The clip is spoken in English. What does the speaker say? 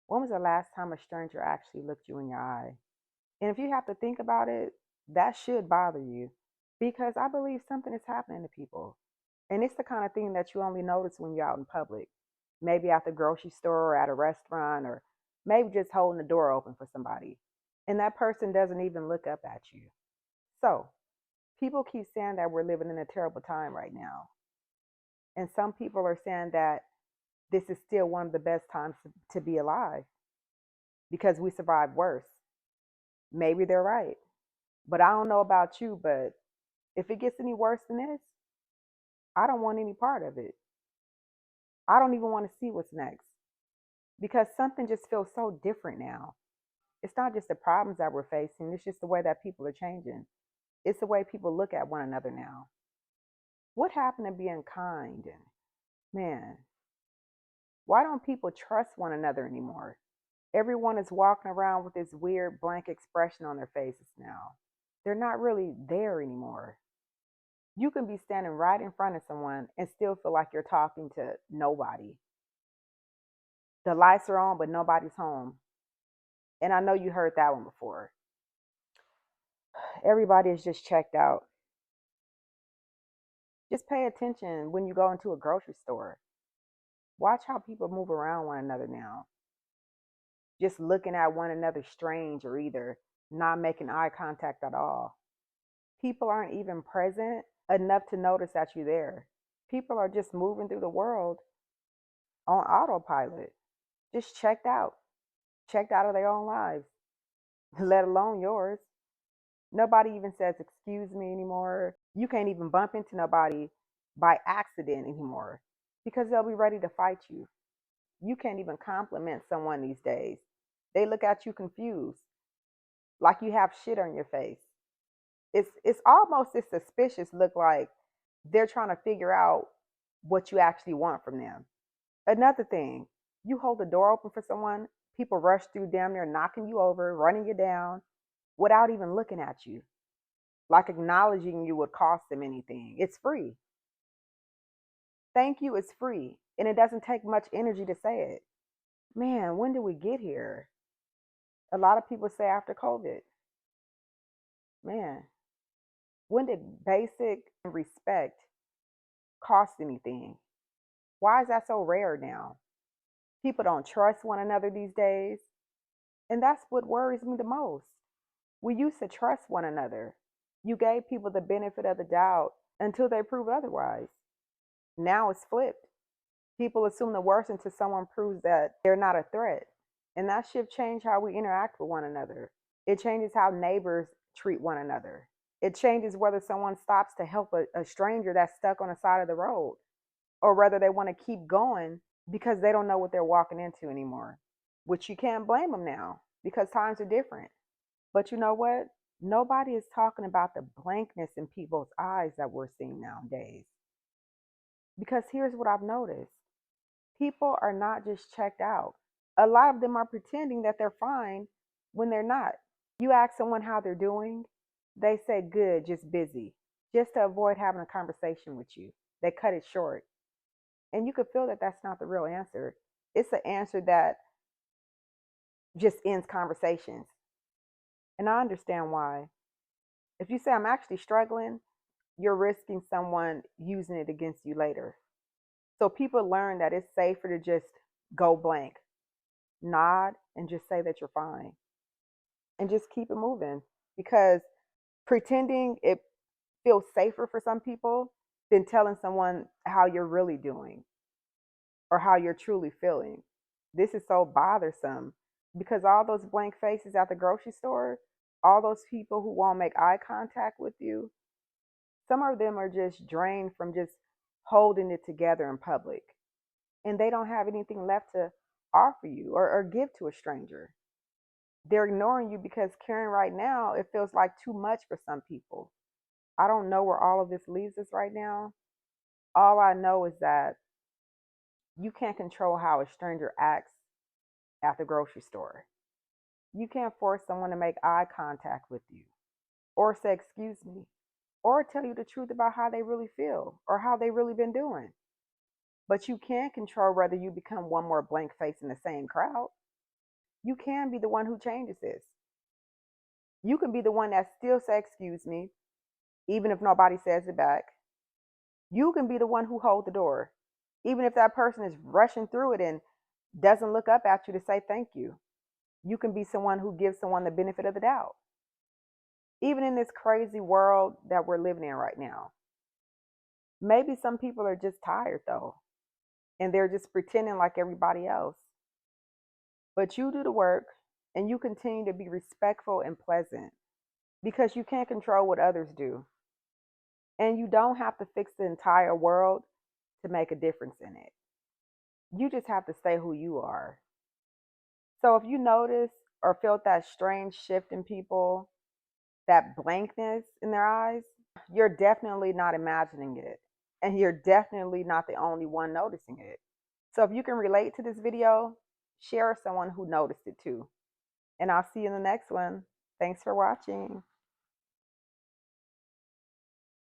When was the last time a stranger actually looked you in your eye? And if you have to think about it, that should bother you because I believe something is happening to people. And it's the kind of thing that you only notice when you're out in public, maybe at the grocery store or at a restaurant, or maybe just holding the door open for somebody. And that person doesn't even look up at you. So people keep saying that we're living in a terrible time right now. And some people are saying that this is still one of the best times to be alive because we survived worse. Maybe they're right. But I don't know about you, but if it gets any worse than this, I don't want any part of it. I don't even want to see what's next because something just feels so different now. It's not just the problems that we're facing, it's just the way that people are changing. It's the way people look at one another now. What happened to being kind? And man, why don't people trust one another anymore? Everyone is walking around with this weird blank expression on their faces now. They're not really there anymore. You can be standing right in front of someone and still feel like you're talking to nobody. The lights are on, but nobody's home. And I know you heard that one before. Everybody is just checked out. Just pay attention when you go into a grocery store. Watch how people move around one another now. Just looking at one another strange or either not making eye contact at all. People aren't even present enough to notice that you're there. People are just moving through the world on autopilot, just checked out of their own lives, let alone yours. Nobody even says excuse me anymore. You can't even bump into nobody by accident anymore because they'll be ready to fight you. You can't even compliment someone these days. They look at you confused, like you have shit on your face. It's almost this suspicious look, like they're trying to figure out what you actually want from them. Another thing, you hold the door open for someone, people rush through damn near knocking you over, running you down without even looking at you, like acknowledging you would cost them anything. It's free. Thank you is free. And it doesn't take much energy to say it. Man, when did we get here? A lot of people say after COVID. Man, when did basic respect cost anything? Why is that so rare now? People don't trust one another these days. And that's what worries me the most. We used to trust one another. You gave people the benefit of the doubt until they prove otherwise. Now it's flipped. People assume the worst until someone proves that they're not a threat. And that shift changed how we interact with one another. It changes how neighbors treat one another. It changes whether someone stops to help a stranger that's stuck on the side of the road or whether they want to keep going because they don't know what they're walking into anymore, which you can't blame them now because times are different. But you know what? Nobody is talking about the blankness in people's eyes that we're seeing nowadays. Because here's what I've noticed, people are not just checked out. A lot of them are pretending that they're fine when they're not. You ask someone how they're doing, they say good, just busy, just to avoid having a conversation with you. They cut it short. And you could feel that that's not the real answer. It's an answer that just ends conversations. And I understand why. If you say I'm actually struggling, you're risking someone using it against you later. So people learn that it's safer to just go blank, nod, and just say that you're fine and just keep it moving because pretending it feels safer for some people than telling someone how you're really doing or how you're truly feeling. This is so bothersome because all those blank faces at the grocery store, all those people who won't make eye contact with you, some of them are just drained from just holding it together in public. And they don't have anything left to offer you or give to a stranger. They're ignoring you because caring right now, it feels like too much for some people. I don't know where all of this leaves us right now. All I know is that you can't control how a stranger acts at the grocery store. You can't force someone to make eye contact with you or say, excuse me, or tell you the truth about how they really feel or how they really been doing. But you can control whether you become one more blank face in the same crowd. You can be the one who changes this. You can be the one that still says, excuse me, even if nobody says it back. You can be the one who holds the door, even if that person is rushing through it and doesn't look up at you to say thank you. You can be someone who gives someone the benefit of the doubt. Even in this crazy world that we're living in right now, maybe some people are just tired though, and they're just pretending like everybody else. But you do the work and you continue to be respectful and pleasant because you can't control what others do. And you don't have to fix the entire world to make a difference in it. You just have to stay who you are. So if you notice or felt that strange shift in people, that blankness in their eyes, you're definitely not imagining it. And you're definitely not the only one noticing it. So if you can relate to this video, share with someone who noticed it too. And I'll see you in the next one. Thanks for watching.